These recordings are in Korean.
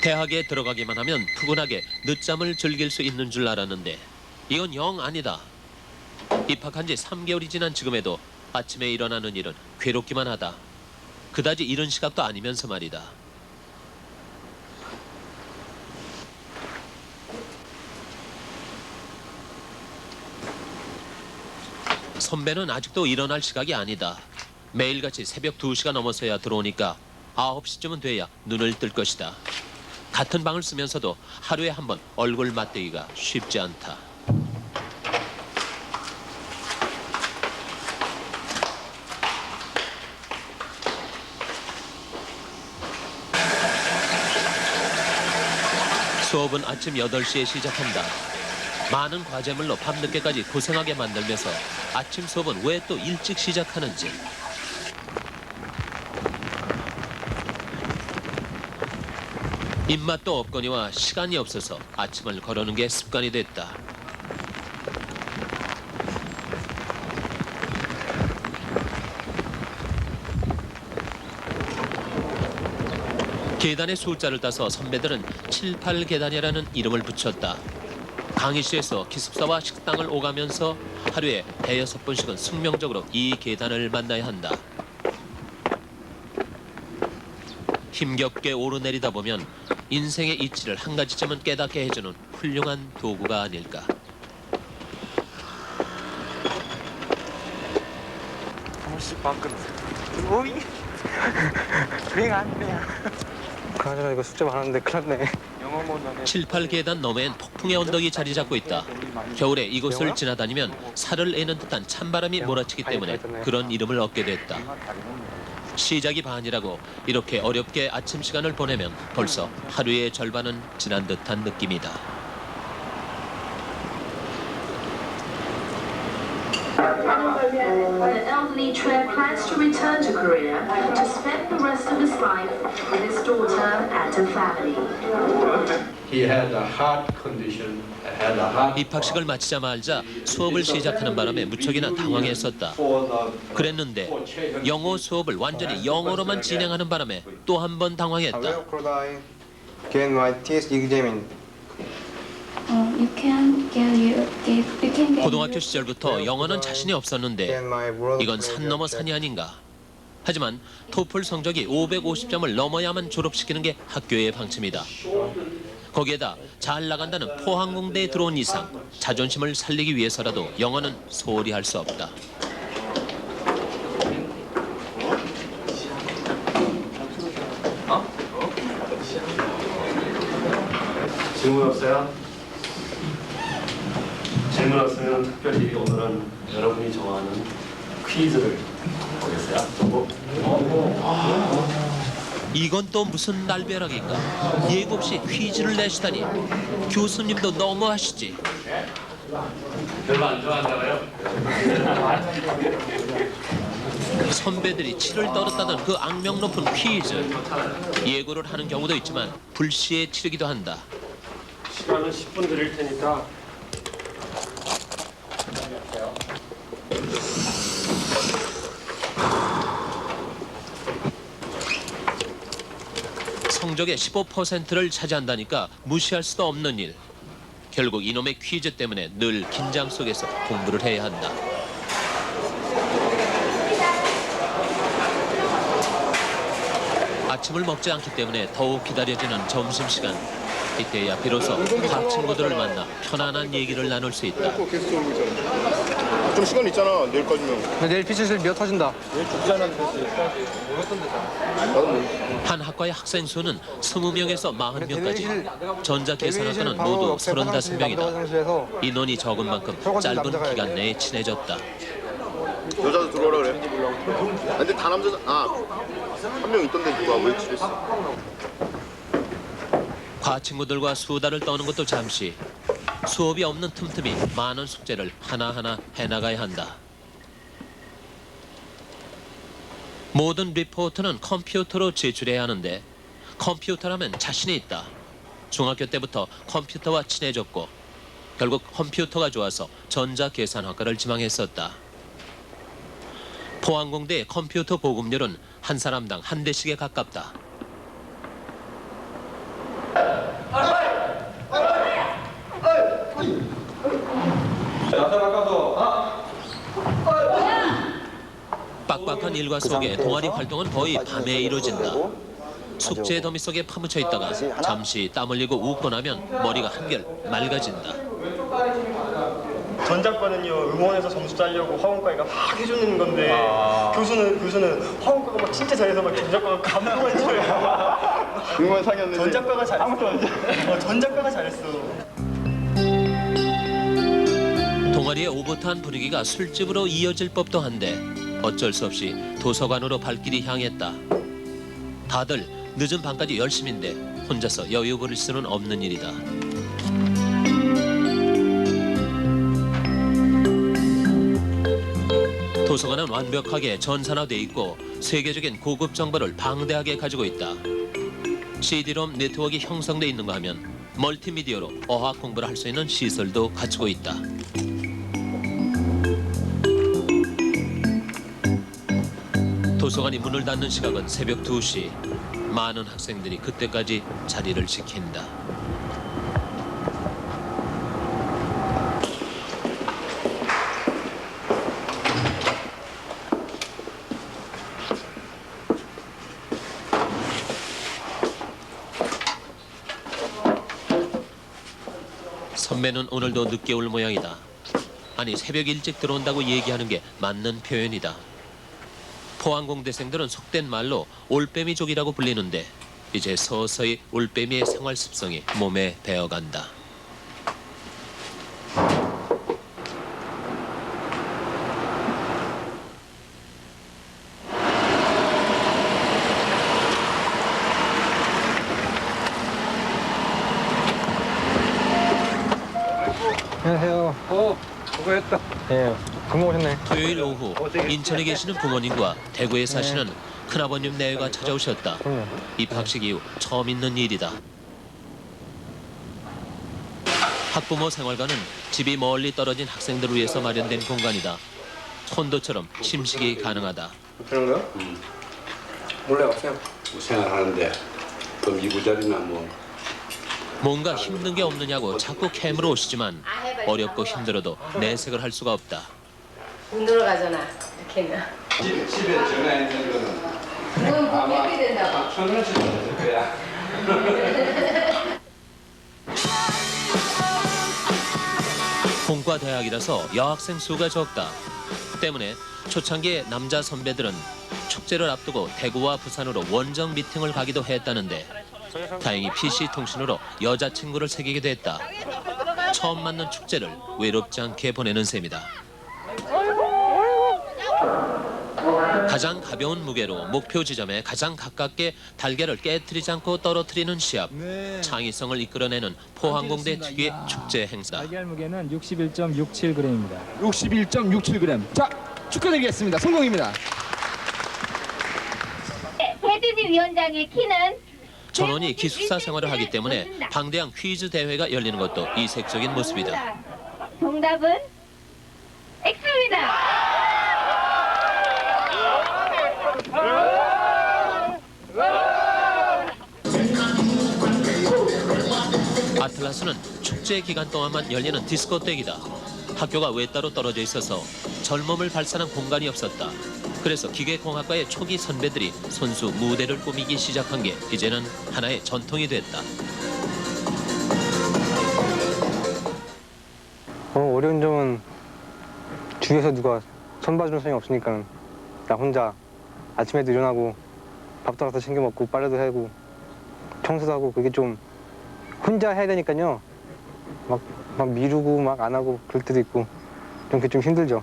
대학에 들어가기만 하면 푸근하게 늦잠을 즐길 수 있는 줄 알았는데 이건 영 아니다. 입학한 지 3개월이 지난 지금에도 아침에 일어나는 일은 괴롭기만 하다. 그다지 이른 시각도 아니면서 말이다. 선배는 아직도 일어날 시각이 아니다. 매일같이 새벽 2시가 넘어서야 들어오니까 9시쯤은 돼야 눈을 뜰 것이다. 같은 방을 쓰면서도 하루에 한 번 얼굴 맞대기가 쉽지 않다. 수업은 아침 8시에 시작한다. 많은 과제물로 밤늦게까지 고생하게 만들면서 아침 수업은 왜 또 일찍 시작하는지. 입맛도 없거니와 시간이 없어서 아침을 거르는 게 습관이 됐다. 계단의 숫자를 따서 선배들은 78계단이라는 이름을 붙였다. 강의실에서 기숙사와 식당을 오가면서 하루에 5-6번씩은 숙명적으로 이 계단을 만나야 한다. 힘겹게 오르내리다 보면 인생의 이치를 한 가지쯤은 깨닫게 해주는 훌륭한 도구가 아닐까. 강아지가 이거 숙제 많았는데 큰일 났네. 7-8계단 너머엔 폭풍의 언덕이 자리 잡고 있다. 겨울에 이곳을 지나다니면 살을 에는 듯한 찬바람이 몰아치기 때문에 그런 이름을 얻게 됐다. 시작이 반이라고 이렇게 어렵게 아침 시간을 보내면 벌써 하루의 절반은 지난 듯한 느낌이다. The elderly Trev plans to return to Korea to spend the rest of his life with his daughter and her family. He had a heart condition. Had a heart. 입학식을 마치자마자 수업을 시작하는 바람에 무척이나 당황했었다. 그랬는데 영어 수업을 완전히 영어로만 진행하는 바람에 또 한 번 당황했다. Could I get my TS exam? You can get 고등학교 시절부터 영어는 자신이 없었는데 이건 산 넘어 산이 아닌가. 하지만 토플 성적이 550점을 넘어야만 졸업시키는 게 학교의 방침이다. 거기에다 잘 나간다는 포항공대에 들어온 이상 자존심을 살리기 위해서라도 영어는 소홀히 할 수 없다. 질문 없어요? 질문 없으면 특별히 오늘은 여러분이 좋아하는 퀴즈를 보겠어요. 이건 또 무슨 날벼락인가. 예고 없이 퀴즈를 내시다니. 교수님도 너무하시지. 별로 안 좋아하나 봐요? 선배들이 치를 떨었다던 그 악명 높은 퀴즈. 예고를 하는 경우도 있지만 불시에 치르기도 한다. 시간은 10분 드릴 테니까 성적의 15%를 차지한다니까 무시할 수도 없는 일. 결국 이놈의 퀴즈 때문에 늘 긴장 속에서 공부를 해야 한다. 아침을 먹지 않기 때문에 더욱 기다려지는 점심시간. 이때야 비로소 학 친구들을 만나 편안한 얘기를 나눌 수 있다. 좀 시간 있잖아. 내일까지면. 내일 피치실 미어 터진다. 한 학과의 학생 수는 20명에서 40명까지. 전자계산학과는 모두 35명이다. 인원이 적은 만큼 짧은 기간 내에 친해졌다. 여자도 들어오라 그래. 근데 다 남자잖아. 한 명 있던데 누가 왜 취했어? 과 친구들과 수다를 떠는 것도 잠시. 수업이 없는 틈틈이 많은 숙제를 하나하나 해나가야 한다. 모든 리포트는 컴퓨터로 제출해야 하는데 컴퓨터라면 자신이 있다. 중학교 때부터 컴퓨터와 친해졌고 결국 컴퓨터가 좋아서 전자계산학과를 지망했었다. 포항공대의 컴퓨터 보급률은 한 사람당 1대씩에 가깝다. 빡빡한 일과 속에 동아리 활동은 거의 밤에 이루어진다. 숙제 더미 속에 파묻혀 있다가 잠시 땀 흘리고 웃고 나면 머리가 한결 맑아진다. 전작과는요 응원해서 점수 따려고 화원과가 막 해주는 건데 교수는 화원과가 막 진짜 잘해서 막 전작과가 감동을 줘요. 응원 상이었는데 전작과가 잘했어. 전작과가 잘했어. 동아리의 오붓한 분위기가 술집으로 이어질 법도 한데 어쩔 수 없이 도서관으로 발길이 향했다. 다들 늦은 밤까지 열심인데 혼자서 여유 부릴 수는 없는 일이다. 도서관은 완벽하게 전산화돼 있고 세계적인 고급 정보를 방대하게 가지고 있다. CD롬 네트워크가 형성돼 있는가 하면 멀티미디어로 어학 공부를 할 수 있는 시설도 갖추고 있다. 도서관이 문을 닫는 시각은 새벽 2시. 많은 학생들이 그때까지 자리를 지킨다. 선배는 오늘도 늦게 올 모양이다. 아니 새벽 일찍 들어온다고 얘기하는 게 맞는 표현이다. 포항공대생들은 속된 말로 올빼미족이라고 불리는데 이제 서서히 올빼미의 생활 습성이 몸에 배어간다. 안녕하세요. 수고했다. 예, 금방 오셨네. 토요일 오후 인천에 계시는 부모님과 대구에 사시는 큰아버님 내외가 찾아오셨다. 입학식 이후 처음 있는 일이다. 학부모 생활관은 집이 멀리 떨어진 학생들을 위해서 마련된 공간이다. 콘도처럼 침식이 가능하다. 그런 거요? 몰래 없어요. 생활하는데 그럼 이부자리나 뭐 뭔가 힘든 게 없느냐고 자꾸 캠으로 오시지만 어렵고 힘들어도 내색을 할 수가 없다. 돈 들어가잖아. 이렇게는. 집에 전화 있는 거는 그건 뭐 빼게 된다고. 1,000원씩 될 거야. 공과 대학이라서 여학생 수가 적다. 때문에 초창기에 남자 선배들은 축제를 앞두고 대구와 부산으로 원정 미팅을 가기도 했다는데 다행히 PC통신으로 여자친구를 사귀게 됐다. 처음 만난 축제를 외롭지 않게 보내는 셈이다. 가장 가벼운 무게로 목표 지점에 가장 가깝게 달걀을 깨트리지 않고 떨어뜨리는 시합. 창의성을 이끌어내는 포항공대 특유의 축제 행사. 달걀 무게는 61.67g입니다. 61.67g. 자, 축하드리겠습니다. 성공입니다. 배준희 위원장의 키는 전원이 기숙사 생활을 하기 때문에 방대한 퀴즈 대회가 열리는 것도 이색적인 모습이다. 정답은 X입니다. 아틀라스는 축제 기간 동안만 열리는 디스코텍이다. 학교가 외따로 떨어져 있어서 젊음을 발산한 공간이 없었다. 그래서 기계공학과의 초기 선배들이 손수 무대를 꾸미기 시작한 게 이제는 하나의 전통이 됐다. 어려운 점은 주위에서 누가 손봐주는 사람이 없으니까 나 혼자 아침에도 일어나고 밥도 알아서 챙겨 먹고 빨래도 하고 청소도 하고 그게 좀 혼자 해야 되니까요. 막 미루고 막 안 하고 그럴 때도 있고 좀 그게 좀 힘들죠.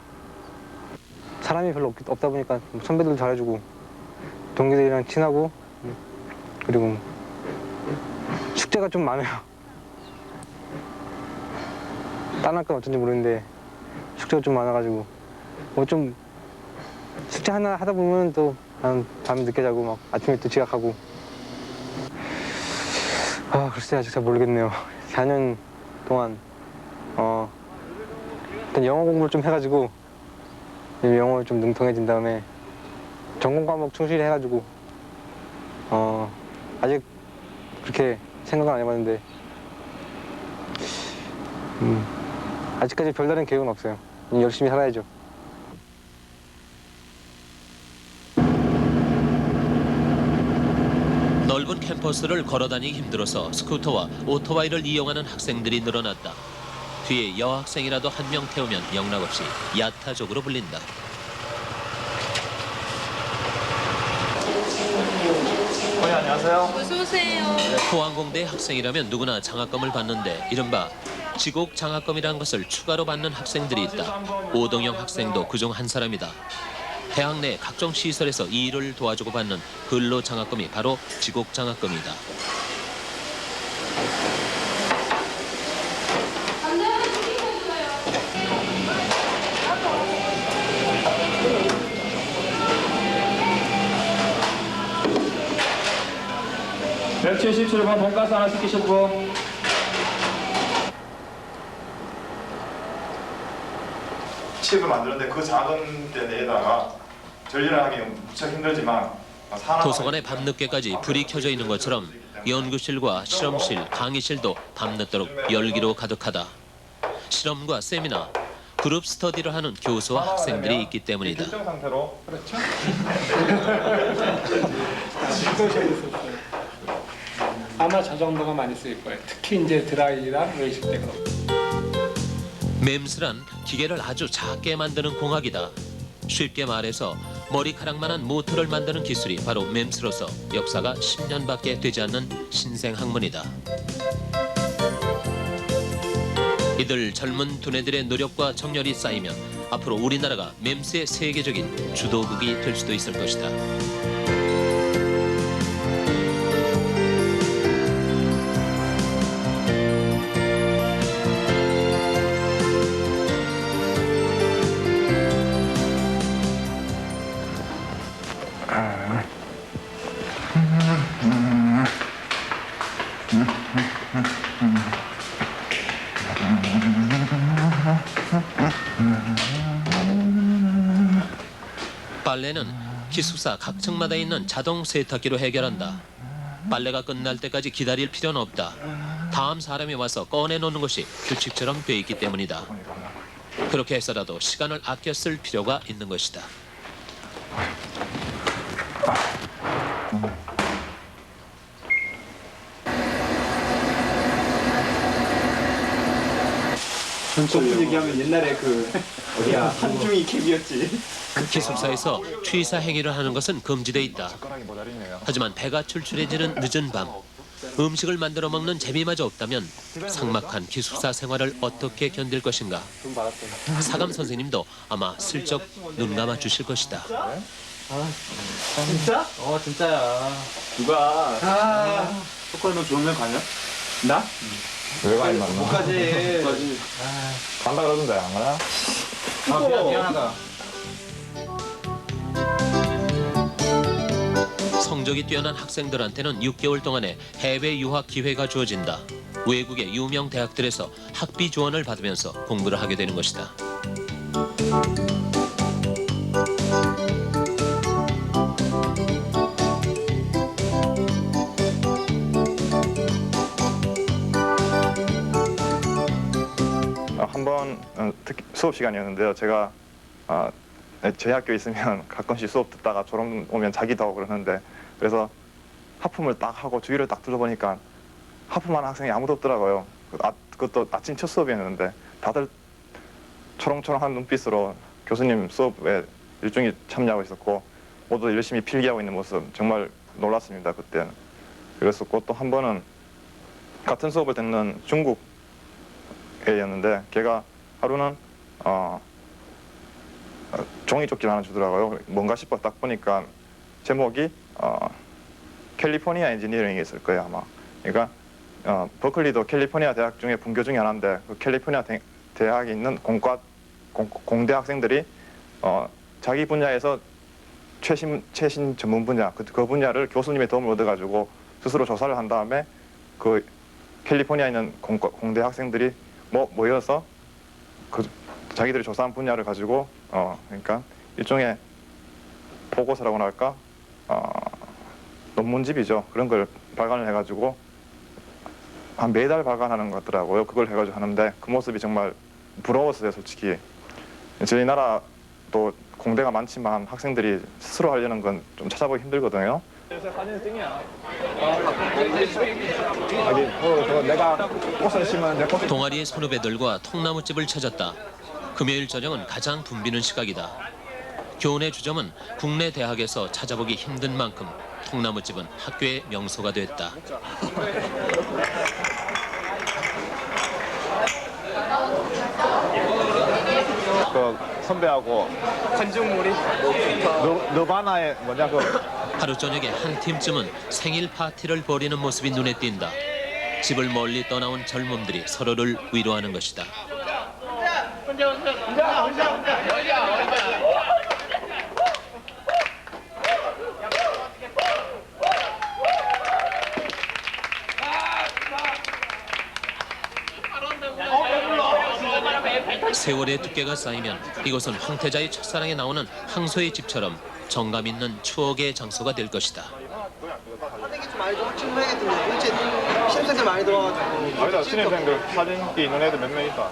사람이 별로 없다 보니까 선배들도 잘해주고 동기들이랑 친하고 그리고 축제가 좀 많아요. 딴 학교는 어쩐지 모르는데 축제가 좀 많아가지고 뭐 좀 숙제 하나 하다 보면 또 밤에 늦게 자고 막 아침에 또 지각하고 글쎄 아직 잘 모르겠네요. 4년 동안 일단 영어 공부를 좀 해가지고 영어를 좀 능통해진 다음에 전공 과목 충실히 해가지고 아직 그렇게 생각은 안 해봤는데 아직까지 별다른 계획은 없어요. 열심히 살아야죠. 넓은 캠퍼스를 걸어다니기 힘들어서 스쿠터와 오토바이를 이용하는 학생들이 늘어났다. 뒤에 여학생이라도 한 명 태우면 영락없이 야타족으로 불린다. 안녕하세요. 어서오세요. 포항공대 학생이라면 누구나 장학금을 받는데 이른바 지곡 장학금이라는 것을 추가로 받는 학생들이 있다. 오동영 학생도 그중 한 사람이다. 대학 내 각종 시설에서 이 일을 도와주고 받는 근로 장학금이 바로 지곡 장학금이다. 멸치 17번 돈가스 하나 시키셨고. 칩을 만드는데 그 작은 데 내에다가 전리를 하기 무척 힘들지만 도서관에 밤늦게까지 불이 켜져 있는 것처럼 연구실과 실험실, 강의실도 밤늦도록 열기로 가득하다. 실험과 세미나, 그룹 스터디를 하는 교수와 학생들이 있기 때문이다. 일정 상태로 그렇죠. 아마 저 정도가 많이 쓰일 거예요. 특히 이제 드라이랑 외식 때 그런. 맴스란 기계를 아주 작게 만드는 공학이다. 쉽게 말해서 머리카락만한 모터를 만드는 기술이 바로 맴스로서 역사가 10년밖에 되지 않는 신생 학문이다. 이들 젊은 두뇌들의 노력과 정열이 쌓이면 앞으로 우리나라가 맴스의 세계적인 주도국이 될 수도 있을 것이다. 빨래는 기숙사 각 층마다 있는 자동 세탁기로 해결한다. 빨래가 끝날 때까지 기다릴 필요는 없다. 다음 사람이 와서 꺼내놓는 것이 규칙처럼 돼 있기 때문이다. 그렇게 해서라도 시간을 아껴 쓸 필요가 있는 것이다. 전체 얘기하면 옛날에 그 어디야 한중이 캡이었지. 기숙사에서 취사 행위를 하는 것은 금지돼 있다. 하지만 배가 출출해지는 늦은 밤, 음식을 만들어 먹는 재미마저 없다면 삭막한 기숙사 생활을 어떻게 견딜 것인가. 사감 선생님도 아마 슬쩍 눈 감아 주실 것이다. 진짜? 진짜야. 누가? 초콜릿 너 좋은 면 가냐? 나? 왜 가, 임마? 못 가지. 간다 그러던데, 안 가나? 미안하다. 성적이 뛰어난 학생들한테는 6개월 동안의 해외 유학 기회가 주어진다. 외국의 유명 대학들에서 학비 지원을 받으면서 공부를 하게 되는 것이다. 한번 특히 수업 시간이었는데요. 제가 제 학교에 있으면 가끔씩 수업 듣다가 졸업 오면 자기도 하고 그러는데, 그래서 하품을 딱 하고 주위를 딱 둘러보니까 하품하는 학생이 아무도 없더라고요. 그것도 아침 첫 수업이었는데 다들 초롱초롱한 눈빛으로 교수님 수업에 일종이 참여하고 있었고 모두 열심히 필기하고 있는 모습 정말 놀랐습니다. 그때는. 그랬었고 또 한 번은 같은 수업을 듣는 중국 애였는데 걔가 하루는 종이 쪽지를 하나 주더라고요. 뭔가 싶어 딱 보니까 제목이 캘리포니아 엔지니어링이었을 거예요 아마. 그러니까 버클리도 캘리포니아 대학 중에 분교 중에 하나인데 그 캘리포니아 대학에 있는 공대 학생들이 자기 분야에서 최신 전문 분야 그 분야를 교수님의 도움을 얻어가지고 스스로 조사를 한 다음에 그 캘리포니아에 있는 공대 학생들이 모여서 그 자기들이 조사한 분야를 가지고 그러니까 일종의 보고서라고나 할까 논문집이죠. 그런 걸 발간을 해가지고 한 매달 발간하는 것 같더라고요. 그걸 해가지고 하는데 그 모습이 정말 부러웠어요, 솔직히. 저희 나라도 공대가 많지만 학생들이 스스로 하려는 건 좀 찾아보기 힘들거든요. 사진 띵이야. 내가 꽃을 심으면 내 꽃을. 동아리의 선후배들과 통나무집을 찾았다. 금요일 저녁은 가장 붐비는 시각이다. 교훈의 주점은 국내 대학에서 찾아보기 힘든 만큼 통나무집은 학교의 명소가 됐다. 그 선배하고 관중놀이 너바나의 뭐냐 그 하루 저녁에 한 팀쯤은 생일 파티를 벌이는 모습이 눈에 띈다. 집을 멀리 떠나온 젊음들이 서로를 위로하는 것이다. 세월의 두께가 쌓이면 이곳은 황태자의 첫사랑에 나오는 항소의 집처럼 정감 있는 추억의 장소가 될 것이다. 사진기 좀 많이 좀 친구해야겠던데 도대체 신입생들 많이 들어와가지고 아니다 신입생들 사진기 있는 애들 몇 명 있다.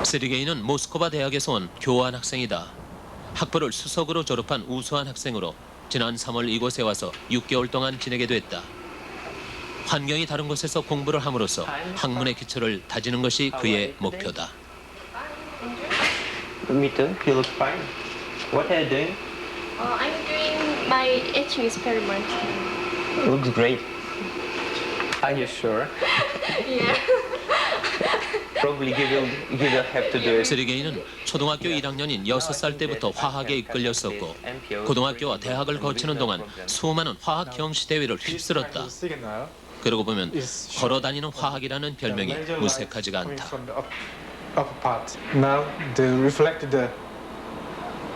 세르게이는 모스크바 대학에서 온 교환 학생이다. 학부를 수석으로 졸업한 우수한 학생으로 지난 3월 이곳에 와서 6개월 동안 지내게 됐다. 환경이 다른 곳에서 공부를 함으로써 학문의 기초를 다지는 것이 그의 목표다. Me too. You look fine. What are you doing? I'm doing my etching experiment. Looks great. Are you sure? Yeah. Probably you will have to do it. 세르게이는 초등학교 1학년인 6살 때부터 화학에 이끌렸었고 고등학교와 대학을 거치는 동안 수많은 화학 경시 대회를 휩쓸었다. 그러고 보면 걸어다니는 화학이라는 별명이 무색하지가 않다. upper part. Now the reflected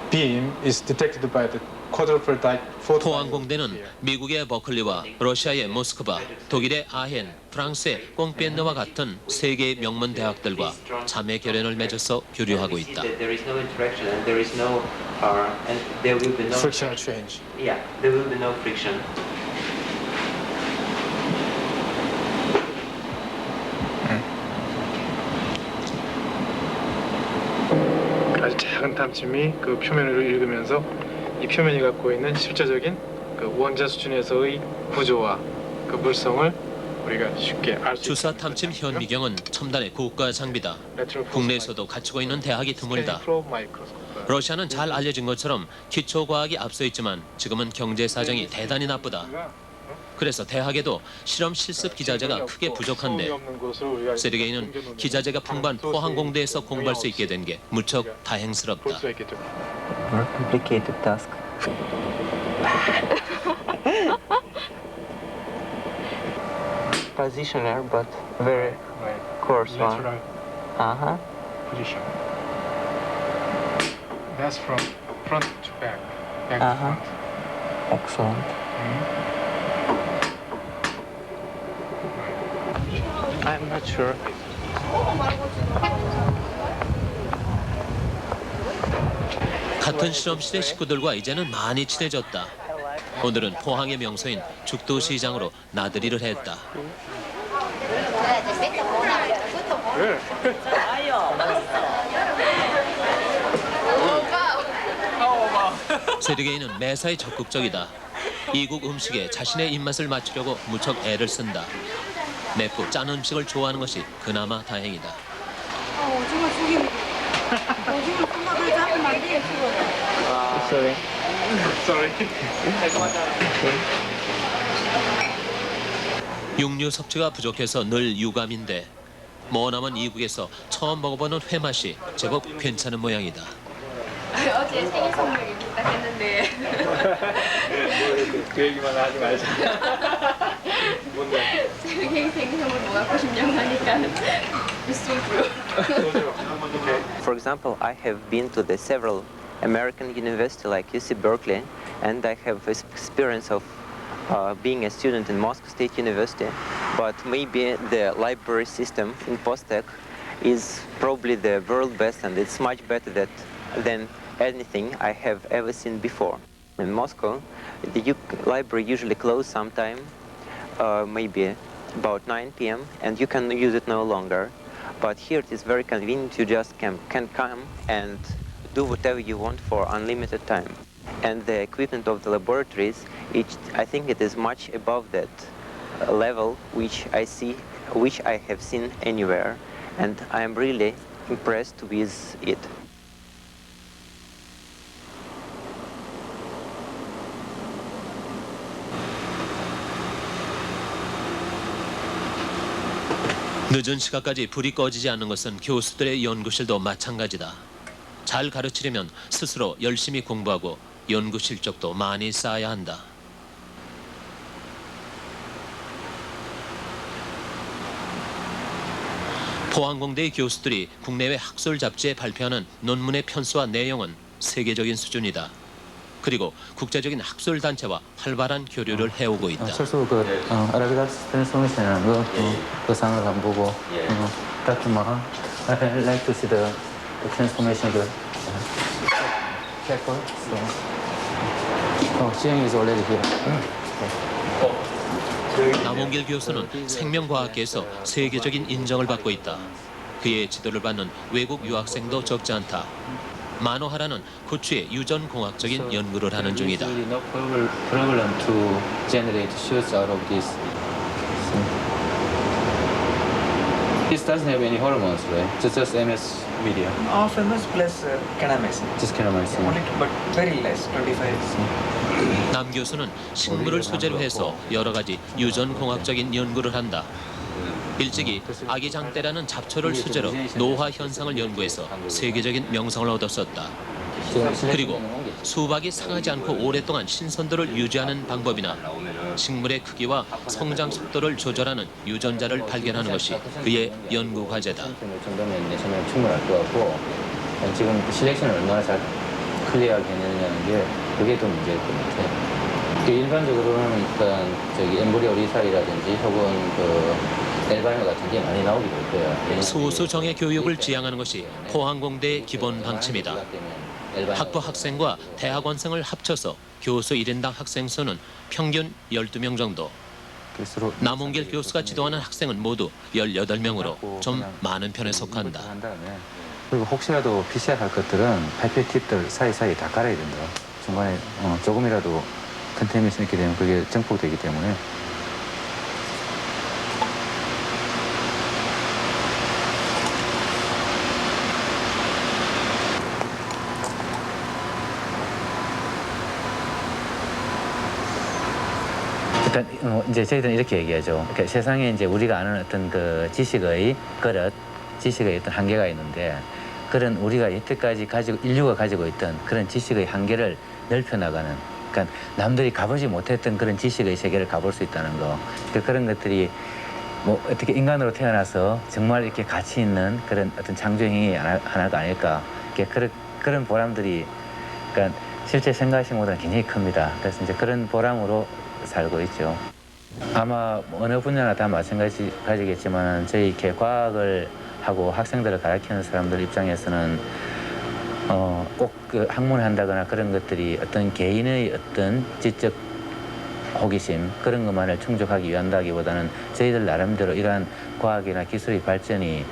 beam is detected by the quadrupole 포항공대는 미국의 버클리와 러시아의 모스크바, 독일의 아헨, 프랑스의 꽁피엔느와 같은 세계의 명문 대학들과 자매 결연을 맺어서 교류하고 있다. frictional change. Yeah, there will be no friction. 아주 작은 탐침이 그 표면을 읽으면서 이 표면이 갖고 있는 실제적인 그 원자 수준에서의 구조와 그 물성을 우리가 쉽게 알 수 있습니다. 주사 탐침 현미경은 첨단의 고가 장비다. 국내에서도 갖추고 있는 대학이 드물다. 러시아는 잘 알려진 것처럼 기초 과학이 앞서 있지만 지금은 경제 사정이 대단히 나쁘다. 그래서 대학에도 실험 실습 기자재가 크게 부족한데 세르게이는 기자재가 풍부한 포항공대에서 공부할 수 있게 된 게 무척 다행스럽다. More complicated task. Positioner, but very coarse one. Uh-huh. Position. That's from front to back. Back Uh-huh. to front. Excellent. I'm not sure. 같은 실험실의 식구들과 이제는 많이 친해졌다. 오늘은 포항의 명소인 죽도시장으로 나들이를 했다. 세르게이는 매사에 적극적이다. 이국 음식에 자신의 입맛을 맞추려고 무척 애를 쓴다. 맵고 짠 음식을 좋아하는 것이 그나마 다행이다. Sorry. 육류 섭취가 부족해서 늘 유감인데 머나먼 이국에서 처음 먹어보는 회 맛이 제법 괜찮은 모양이다. 어제 생일 선물 부탁했는데. 그 얘기만 하지 말자. 뭔데? 생일 선물 뭐 갖고 싶냐고 하니까 소주. For example, I have been to the several American universities like UC Berkeley, and I have experience of being a student in Moscow State University. But maybe the library system in Posttech is probably the world best, and it's much better than anything I have ever seen before. In Moscow, the library usually closes sometime, maybe about 9 p.m. and you can use it no longer. But here it is very convenient. You just can come and do whatever you want for unlimited time. And the equipment of the laboratories, I think it is much above that level which I have seen anywhere, and I am really impressed with it. 늦은 시간까지 불이 꺼지지 않는 것은 교수들의 연구실도 마찬가지다. 잘 가르치려면 스스로 열심히 공부하고 연구 실적도 많이 쌓아야 한다. 포항공대의 교수들이 국내외 학술 잡지에 발표하는 논문의 편수와 내용은 세계적인 수준이다. 그리고 국제적인 학술 단체와 활발한 교류를 해오고 있다. 철수 아라비다스 트랜스포메이션이라는 그 상을 한번 보고 다큐마 I like to see the transformation of the paper. 지영이 is already here. 남홍길 교수는 생명과학계에서 세계적인 인정을 받고 있다. 그의 지도를 받는 외국 유학생도 적지 않다. 마노하라는 고추의 유전공학적인 연구를 하는 중이다. No problem to generate shoots out of this. This doesn't have any hormones, right? Just MS media. Half MS plus kanamycin. Just kanamycin. Only, but very less, 25. 남 교수는 식물을 소재로 해서 여러 가지 유전공학적인 연구를 한다. 일찍이 아기장대라는 잡초를 소재로 노화 현상을 연구해서 세계적인 명성을 얻었었다. 그리고 수박이 상하지 않고 오랫동안 신선도를 유지하는 방법이나 식물의 크기와 성장 속도를 조절하는 유전자를 발견하는 것이 그의 연구 과제다. 정도면 충분할 것 같고 지금 실렉션을 얼마나 잘 클리어하게 해내느냐는 게 그게 더 문제일 것 같아요. 일반적으로는 일단 엠브리오 리사이라든지 혹은 엘바이너 같은 게 많이 나오게 될 거예요. 소수 정예 교육을 지향하는 것이 포항공대의 기본 방침이다. 학부 학생과 대학원생을 합쳐서 교수 1인당 학생 수는 평균 12명 정도. 남홍길 교수가 지도하는 학생은 모두 18명으로 좀 많은 편에 속한다. 그리고 혹시라도 PCR 할 것들은 발표 팁들 사이사이 다 깔아야 된다. 중간에 조금이라도 컨테미션 있게 되면 그게 증폭되기 때문에. 일단 이제 저희들은 이렇게 얘기하죠. 그러니까 세상에 이제 우리가 아는 어떤 그 지식의 그릇, 지식의 어떤 한계가 있는데 그런 우리가 여태까지 인류가 가지고 있던 그런 지식의 한계를 넓혀나가는, 그러니까 남들이 가보지 못했던 그런 지식의 세계를 가볼 수 있다는 거. 그러니까 그런 것들이 뭐 어떻게 인간으로 태어나서 정말 이렇게 가치 있는 그런 어떤 창조행위 하나가 아닐까. 그런 보람들이 그러니까 실제 생각하신 것보다는 굉장히 큽니다. 그래서 이제 그런 보람으로 살고 있죠. 아마 어느 분야나 다 마찬가지겠지만 저희 이렇게 과학을 하고 학생들을 가르치는 사람들 입장에서는 꼭 그 학문을 한다거나 그런 것들이 어떤 개인의 어떤 지적 호기심 그런 것만을 충족하기 위한다기보다는 저희들 나름대로 이러한 과학이나 기술의 발전이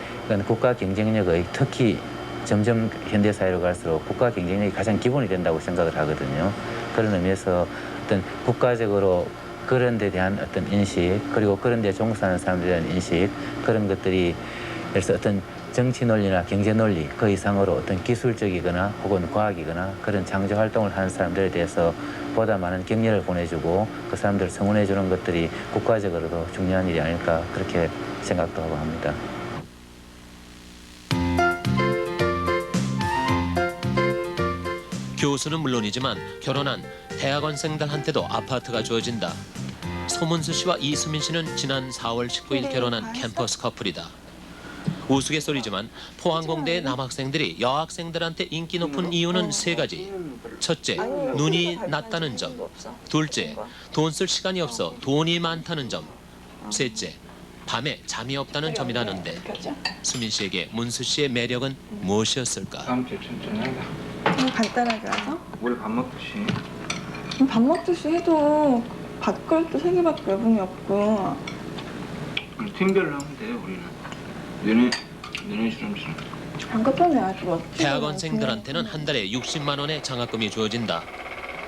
국가 경쟁력의 특히 점점 현대사회로 갈수록 국가 경쟁력이 가장 기본이 된다고 생각을 하거든요. 그런 의미에서 어떤 국가적으로 그런 데 대한 어떤 인식 그리고 그런 데 종사하는 사람들에 대한 인식 그런 것들이 그래서 어떤 정치 논리나 경제 논리 그 이상으로 어떤 기술적이거나 혹은 과학이거나 그런 창조 활동을 하는 사람들에 대해서 보다 많은 격려를 보내주고 그 사람들을 성원해 주는 것들이 국가적으로도 중요한 일이 아닐까 그렇게 생각도 하고 합니다. 교수는 물론이지만 결혼한 대학원생들한테도 아파트가 주어진다. 소문수 씨와 이수민 씨는 지난 4월 19일 결혼한 캠퍼스 커플이다. 우스갯소리지만 포항공대의 남학생들이 여학생들한테 인기 높은 이유는 3가지. 첫째, 눈이 낮다는 점. 둘째, 돈 쓸 시간이 없어 돈이 많다는 점. 셋째, 밤에 잠이 없다는 점이라는데 수민 씨에게 문수 씨의 매력은 무엇이었을까? 간단하게 와서? 뭘 밥 먹듯이 밥 먹듯이 해도 밥그릇도 3개밖에 배분이 없고. 팀별로 하면 돼요, 우리는. 너네 싫으면 안 급하네, 뭐. 대학원생들한테는 한 달에 60만 원의 장학금이 주어진다.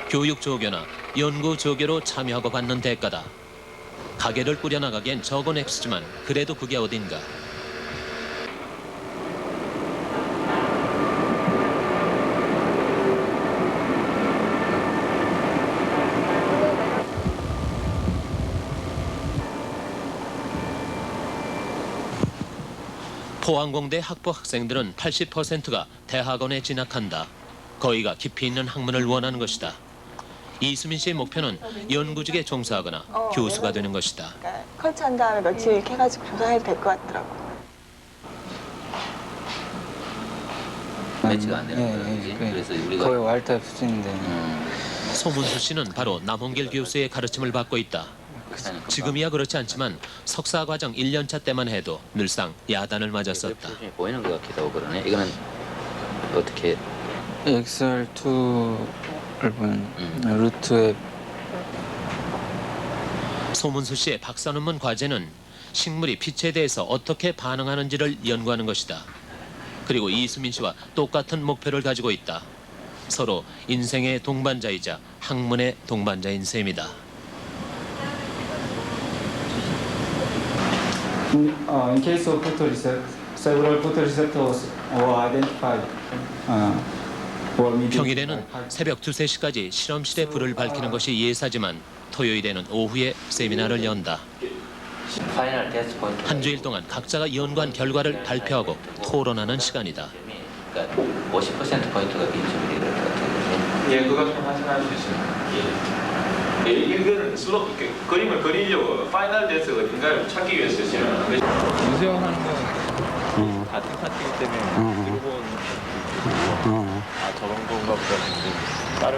교육 조교나 연구 조교로 참여하고 받는 대가다. 가게를 꾸려나가기엔 적은 액수지만 그래도 그게 어딘가. 포항공대 학부 학생들은 80%가 대학원에 진학한다. 거의가 깊이 있는 학문을 원하는 것이다. 이수민 씨의 목표는 연구직에 종사하거나 교수가 되는 것이다. 그러니까 컬처한 다음에 며칠 이렇게 해가지고 조사해도 될 것 같더라고. 매치가 안 되는 거지. 그래서 우리가 거의 왈터 수준인데. 소문수 씨는 바로 남홍길 교수의 가르침을 받고 있다. 지금이야 그렇지 않지만 석사 과정 1년차 때만 해도 늘상 야단을 맞았었다. 보이는 것 같기도 하고 그러네. 이거는 어떻게? XR2를 보는 루트에 소문수 씨의 박사 논문 과제는 식물이 빛에 대해서 어떻게 반응하는지를 연구하는 것이다. 그리고 이수민 씨와 똑같은 목표를 가지고 있다. 서로 인생의 동반자이자 학문의 동반자인 셈이다. In case of photoreceptors, several photoreceptors were identified. 평일에는 새벽 2, 3시까지 실험실에 불을 밝히는 것이 예사지만 토요일에는 오후에 세미나를 연다. 한 주일 동안 각자가 연구한 결과를 발표하고 토론하는 시간이다. 그러니까 50%포인트가 빈점이 될 것 같아요. 예, 그것 좀 확인할 수 있습니다. 예, 이거는 수록 그림을 그리려고 파이널 데스 어딘가를 찾기 위해서 쓰시는 유수형 하는 거 같은 파티 때문에 일본 저런 건가 보다 했는데 다른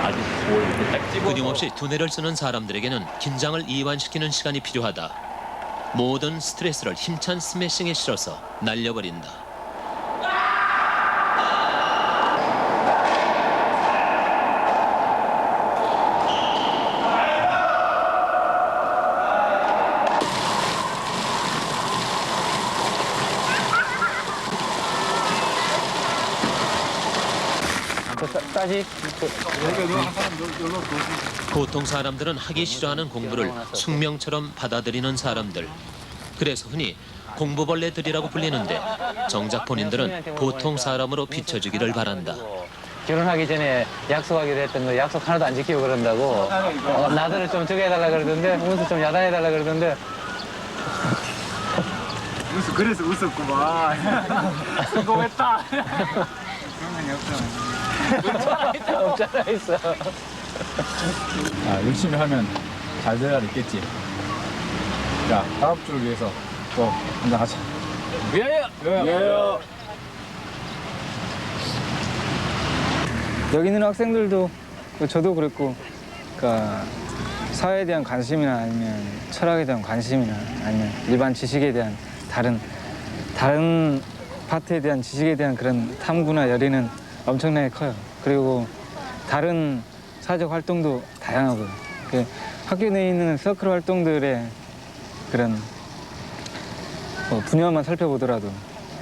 아직 뭘 이렇게 딱 집어서 끊임없이 두뇌를 쓰는 사람들에게는 긴장을 이완시키는 시간이 필요하다. 모든 스트레스를 힘찬 스매싱에 실어서 날려버린다. 보통 사람들은 하기 싫어하는 공부를 숙명처럼 받아들이는 사람들. 그래서 흔히 공부벌레들이라고 불리는데 정작 본인들은 보통 사람으로 비춰주기를 바란다. 결혼하기 전에 약속하기로 했던 거 약속 하나도 안 지키고 그런다고 나들을 좀 저기 해달라 그러던데 운수 좀 야단해달라 그러던데 그래서 웃었구만. 성공했다. 없잖아 있어. 열심히 하면 잘 될 날 있겠지. 자, 다음 주를 위해서 또 한잔 하자. 위하여! 여기 있는 학생들도 저도 그랬고 그러니까 사회에 대한 관심이나 아니면 철학에 대한 관심이나 아니면 일반 지식에 대한 다른 파트에 대한 지식에 대한 그런 탐구나 열의는 엄청나게 커요. 그리고 다른 사회적 활동도 다양하고요. 학교 내에 있는 서클 활동들의 그런 분야만 살펴보더라도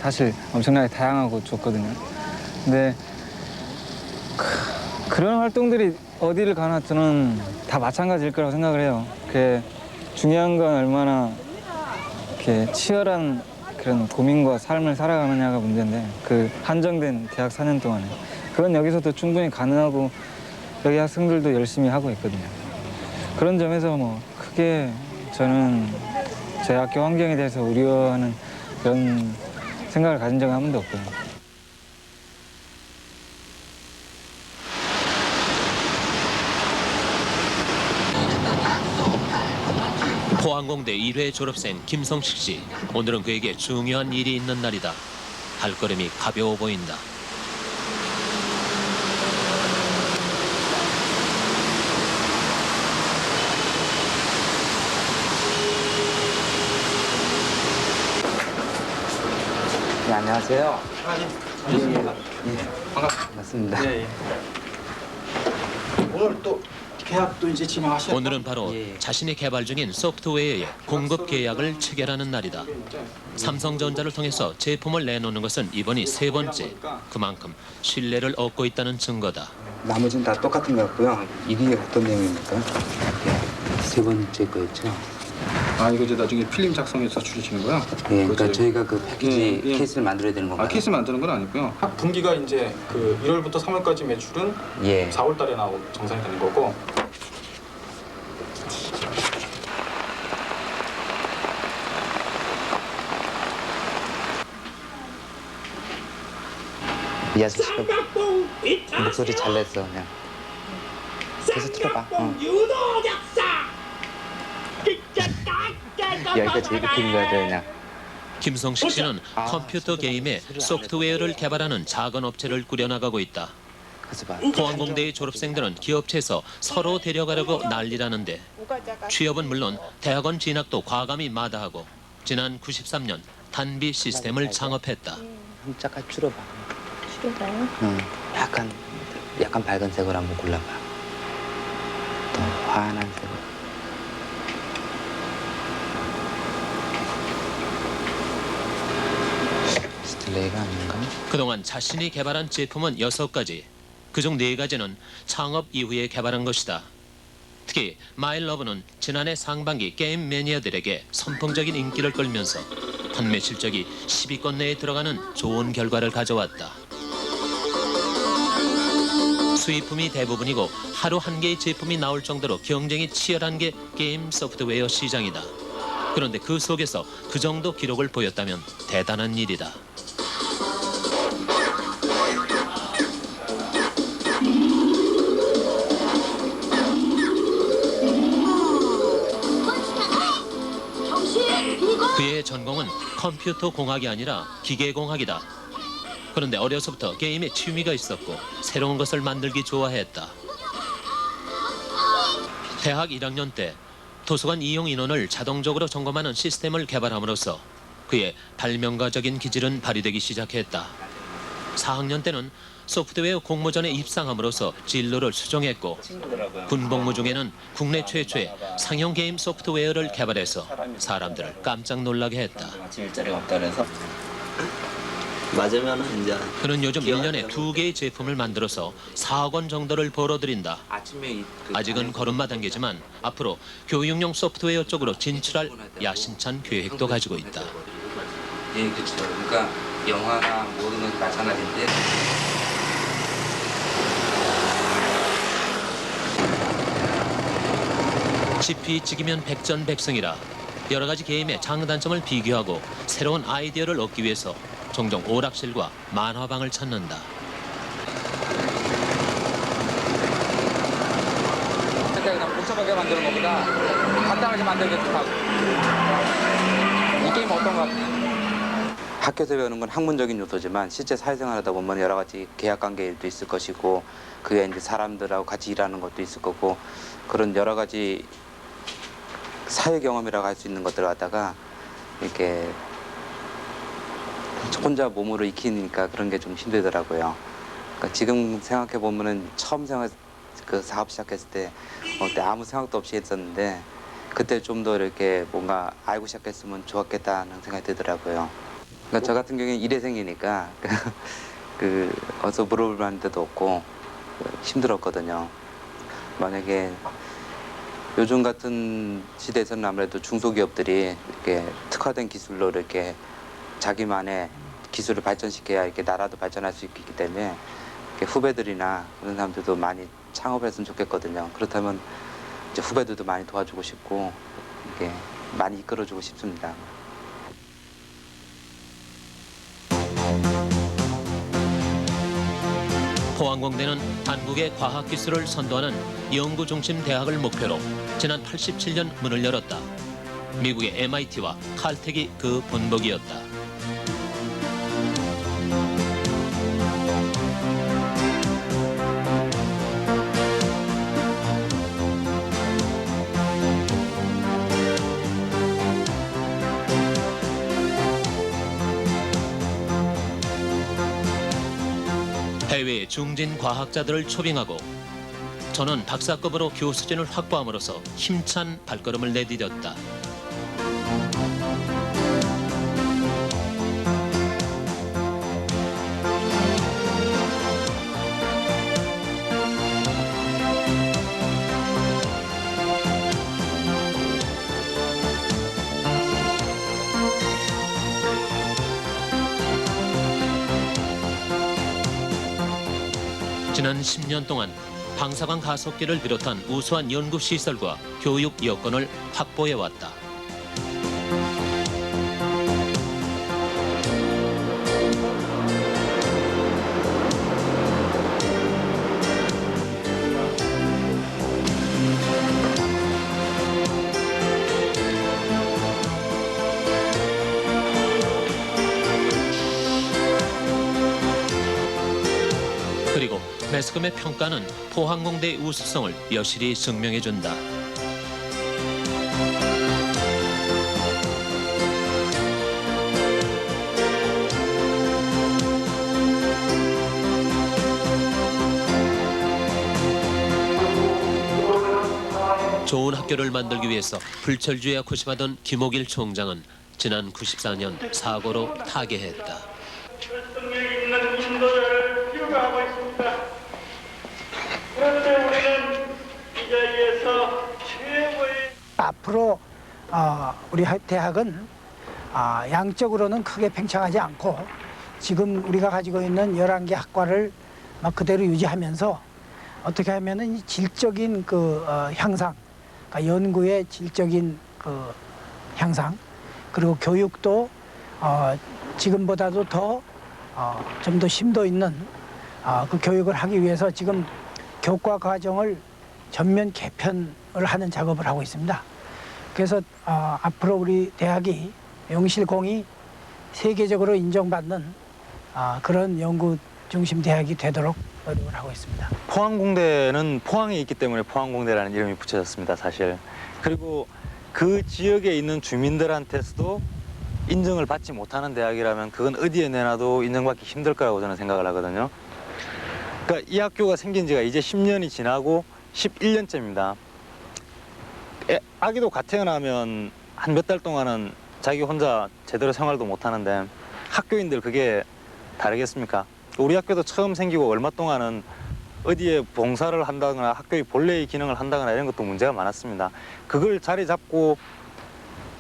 사실 엄청나게 다양하고 좋거든요. 근데 그런 활동들이 어디를 가나 저는 다 마찬가지일 거라고 생각을 해요. 중요한 건 얼마나 이렇게 치열한 그런 고민과 삶을 살아가느냐가 문제인데 그 한정된 대학 4년 동안에 그건 여기서도 충분히 가능하고 여기 학생들도 열심히 하고 있거든요. 그런 점에서 크게 저는 제 학교 환경에 대해서 우려하는 그런 생각을 가진 적은 한 번도 없고요. 포항공대 1회 졸업생 김성식 씨. 오늘은 그에게 중요한 일이 있는 날이다. 발걸음이 가벼워 보인다. 네, 안녕하세요. 반갑습니다. 오늘 또 계약도 이제 진행하셔야 오늘은 바로 자신이 개발 중인 소프트웨어의 공급 계약을 체결하는 날이다. 삼성전자를 통해서 제품을 내놓는 것은 이번이 3번째. 그만큼 신뢰를 얻고 있다는 증거다. 나머지는 다 똑같은 것 같고요. 이게 어떤 내용입니까? 3번째 거였죠. 아 이거 이제 나중에 필름 작성해서 주시는 거요? 예, 그러니까 저희가 그 패키지 케이스를 만들어야 되는 건가요? 아 케이스 만드는 건 아니고요. 학 분기가 이제 그 1월부터 3월까지 매출은 4월 달에 나오고 정산이 되는 거고. 이 아저씨가 목소리 잘 냈어 그냥. 계속 틀어봐. 여기가 제일 웃긴 거야 그냥. 김성식 씨는 컴퓨터 게임의 소프트웨어를 개발하는 작은 업체를 꾸려나가고 있다. 포항공대의 졸업생들은 기업체에서 서로 데려가려고 난리라는데 취업은 물론 대학원 진학도 과감히 마다하고 지난 93년 단비 시스템을 창업했다. 잠깐 줄여봐. 줄여봐요? 응. 약간 밝은 색으로 한번 골라봐. 더 환한 색으로. 스틸레이가 아닌가? 그동안 자신이 개발한 제품은 6가지. 그중 4가지는 창업 이후에 개발한 것이다. 특히 마일러브는 지난해 상반기 게임 매니아들에게 선풍적인 인기를 끌면서 판매 실적이 10위권 내에 들어가는 좋은 결과를 가져왔다. 수입품이 대부분이고 하루 한 개의 제품이 나올 정도로 경쟁이 치열한 게 게임 소프트웨어 시장이다. 그런데 그 속에서 그 정도 기록을 보였다면 대단한 일이다. 그의 전공은 컴퓨터 공학이 아니라 기계공학이다. 그런데 어려서부터 게임에 취미가 있었고 새로운 것을 만들기 좋아했다. 대학 1학년 때 도서관 이용 인원을 자동적으로 점검하는 시스템을 개발함으로써 그의 발명가적인 기질은 발휘되기 시작했다. 4학년 때는 소프트웨어 공모전에 입상함으로써 진로를 수정했고 군복무 중에는 국내 최초의 상용 게임 소프트웨어를 개발해서 사람들을 깜짝 놀라게 했다. 아침 일자리가 없다 그래서 맞으면은 이제 그는 요즘 1년에 2개의 제품을 만들어서 4억 원 정도를 벌어들인다. 아직은 걸음마 단계지만 앞으로 교육용 소프트웨어 쪽으로 진출할 야심찬 계획도 가지고 있다. 예, 그렇죠. 그러니까 영화나 모든 건 마찬가지인데. 지피지기면 백전백승이라 여러 가지 게임의 장단점을 비교하고 새로운 아이디어를 얻기 위해서 종종 오락실과 만화방을 찾는다. 그냥 복잡하게 만드는 것보다 간단하게 만드는 게 좋다고. 이 게임 어떤 것 같아요? 학교에서 배우는 건 학문적인 요소지만 실제 사회생활하다 보면 여러 가지 계약관계도 있을 것이고 그게 이제 사람들하고 같이 일하는 것도 있을 거고 그런 여러 가지 사회 경험이라고 할 수 있는 것들을 갖다가 이렇게 혼자 몸으로 익히니까 그런 게 좀 힘들더라고요. 그러니까 지금 생각해 보면은 처음 그 사업 시작했을 때 그때 아무 생각도 없이 했었는데 그때 좀 더 이렇게 뭔가 알고 시작했으면 좋았겠다는 생각이 들더라고요. 그러니까 저 같은 경우에는 일회생이니까 그 어서 물어볼 만한 데도 없고 힘들었거든요. 만약에 요즘 같은 시대에서는 아무래도 중소기업들이 이렇게 특화된 기술로 이렇게 자기만의 기술을 발전시켜야 이렇게 나라도 발전할 수 있기 때문에 이렇게 후배들이나 그런 사람들도 많이 창업했으면 좋겠거든요. 그렇다면 이제 후배들도 많이 도와주고 싶고 이렇게 많이 이끌어주고 싶습니다. 포항공대는 한국의 과학기술을 선도하는 연구중심 대학을 목표로 지난 87년 문을 열었다. 미국의 MIT와 칼텍이 그 본보기였다. 해외의 중진 과학자들을 초빙하고 저는 박사급으로 교수진을 확보함으로써 힘찬 발걸음을 내디뎠다. 지난 10년 동안 방사광 가속기를 비롯한 우수한 연구시설과 교육 여건을 확보해왔다. 그리고 매스컴의 평가는 포항공대의 우수성을 여실히 증명해준다. 좋은 학교를 만들기 위해서 불철주야 고심하던 김옥일 총장은 지난 94년 사고로 타계했다. 그런데 우리는 이 자리에서 최고의 앞으로 우리 대학은 양적으로는 크게 팽창하지 않고 지금 우리가 가지고 있는 11개 학과를 막 그대로 유지하면서 어떻게 하면은 이 질적인 그 향상, 그러니까 연구의 질적인 그 향상, 그리고 교육도 지금보다도 더 좀 더 심도 있는 그 교육을 하기 위해서 지금 교과 과정을 전면 개편을 하는 작업을 하고 있습니다. 그래서 앞으로 우리 대학이 영실공이 세계적으로 인정받는 그런 연구 중심 대학이 되도록 노력을 하고 있습니다. 포항공대는 포항에 있기 때문에 포항공대라는 이름이 붙여졌습니다, 사실. 그리고 그 지역에 있는 주민들한테서도 인정을 받지 못하는 대학이라면 그건 어디에 내놔도 인정받기 힘들 거라고 저는 생각을 하거든요. 그러니까 이 학교가 생긴 지가 이제 10년이 지나고 11년째입니다. 아기도 갓 태어나면 한 몇 달 동안은 자기 혼자 제대로 생활도 못 하는데 학교인들 그게 다르겠습니까? 우리 학교도 처음 생기고 얼마 동안은 어디에 봉사를 한다거나 학교의 본래의 기능을 한다거나 이런 것도 문제가 많았습니다. 그걸 자리 잡고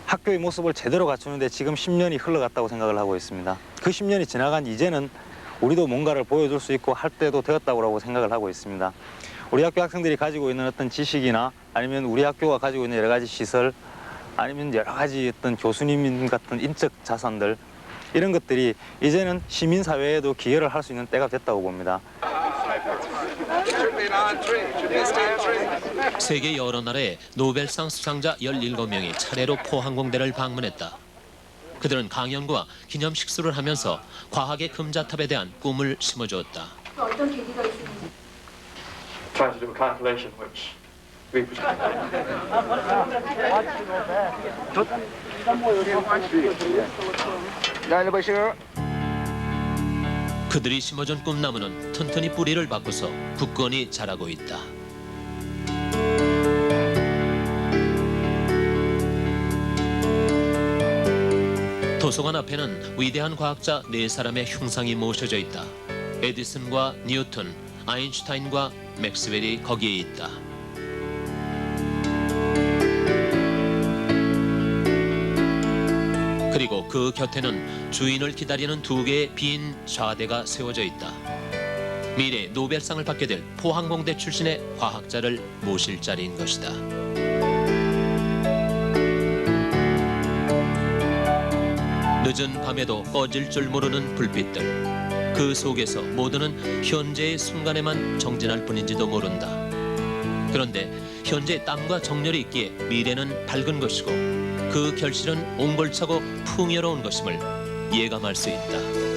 학교의 모습을 제대로 갖추는데 지금 10년이 흘러갔다고 생각을 하고 있습니다. 그 10년이 지나간 이제는 우리도 뭔가를 보여줄 수 있고 할 때도 되었다고 생각을 하고 있습니다. 우리 학교 학생들이 가지고 있는 어떤 지식이나 아니면 우리 학교가 가지고 있는 여러 가지 시설 아니면 여러 가지 어떤 교수님 같은 인적 자산들 이런 것들이 이제는 시민사회에도 기여를 할 수 있는 때가 됐다고 봅니다. 세계 여러 나라의 노벨상 수상자 17명이 차례로 포항공대를 방문했다. 그들은 강연과 기념식수를 하면서 과학의 금자탑에 대한 꿈을 심어주었다. 어떤 계기가 있었는지. Trying to do a calculation which we 그들이 심어준 꿈나무는 튼튼히 뿌리를 바꿔서 굳건히 자라고 있다. 도서관 앞에는 위대한 과학자 4사람의 흉상이 모셔져 있다. 에디슨과 뉴턴, 아인슈타인과 맥스웰이 거기에 있다. 그리고 그 곁에는 주인을 기다리는 2개의 빈 좌대가 세워져 있다. 미래 노벨상을 받게 될 포항공대 출신의 과학자를 모실 자리인 것이다. 늦은 밤에도 꺼질 줄 모르는 불빛들. 그 속에서 모두는 현재의 순간에만 정진할 뿐인지도 모른다. 그런데 현재 땀과 정열이 있기에 미래는 밝은 것이고 그 결실은 옹골차고 풍요로운 것임을 예감할 수 있다.